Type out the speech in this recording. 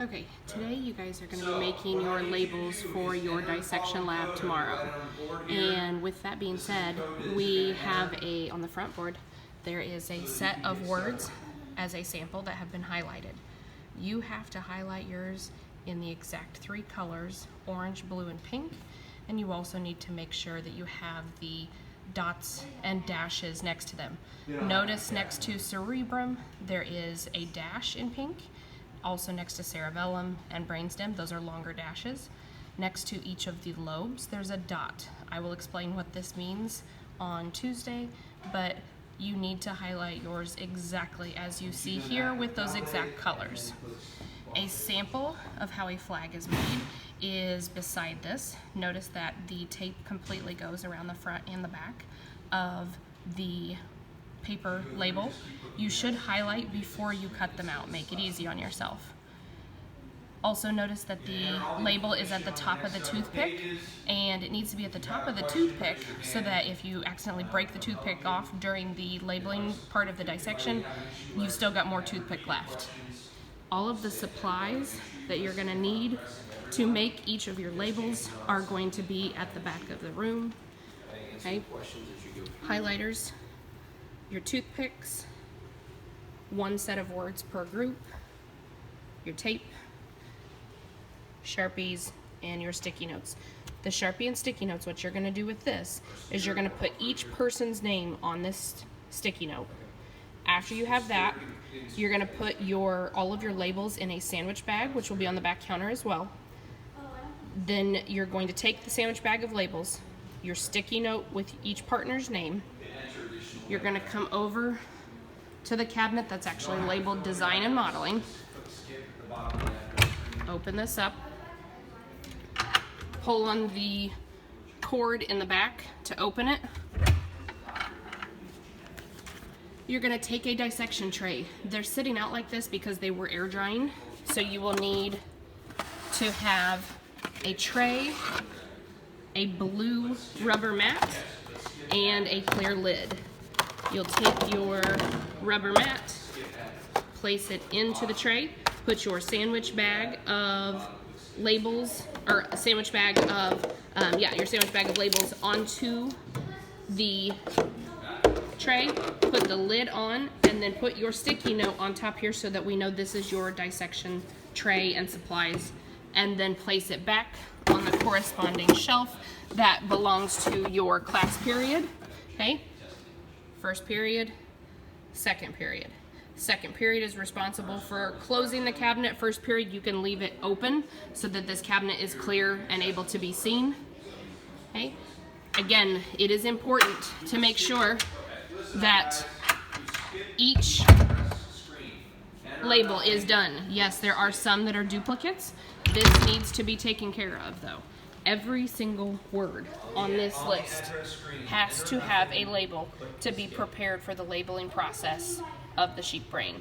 Okay, today you guys are going to be making your labels for your dissection lab tomorrow. And with that being said, we have on the front board, there is a set of words as a sample that have been highlighted. You have to highlight yours in the exact 3 colors, orange, blue, and pink. And you also need to make sure that you have the dots and dashes next to them. Notice next to cerebrum, there is a dash in pink. Also next to cerebellum and brainstem, those are longer dashes. Next to each of the lobes, there's a dot. I will explain what this means on Tuesday, but you need to highlight yours exactly as you see here with those exact colors. A sample of how a flag is made is beside this. Notice that the tape completely goes around the front and the back of the paper label. You should highlight before you cut them out. Make it easy on yourself. Also notice that the label is at the top of the toothpick, and it needs to be at the top of the toothpick so that if you accidentally break the toothpick off during the labeling part of the dissection, you've still got more toothpick left. All of the supplies that you're going to need to make each of your labels are going to be at the back of the room. Okay? Highlighters, your toothpicks, 1 set of words per group, your tape, Sharpies, and your sticky notes. The Sharpie and sticky notes, what you're going to do with this is you're going to put each person's name on this sticky note. After you have that, you're going to put all of your labels in a sandwich bag, which will be on the back counter as well. Then you're going to take the sandwich bag of labels, your sticky note with each partner's name. You're going to come over to the cabinet that's actually labeled Design and Modeling. Open this up. Pull on the cord in the back to open it. You're going to take a dissection tray. They're sitting out like this because they were air drying, so you will need to have a tray, a blue rubber mat, and a clear lid. You'll take your rubber mat, place it into the tray, put your sandwich bag of labels, or a sandwich bag of, your sandwich bag of labels onto the tray, put the lid on, and then put your sticky note on top here so that we know this is your dissection tray and supplies, and then place it back on the corresponding shelf that belongs to your class period. Okay? First period, second period. Second period is responsible for closing the cabinet. First period, you can leave it open so that this cabinet is clear and able to be seen. Okay? Again, it is important to make sure that each label is done. Yes, there are some that are duplicates. This needs to be taken care of though. Every single word on this list has to have a label to be prepared for the labeling process of the sheep brain.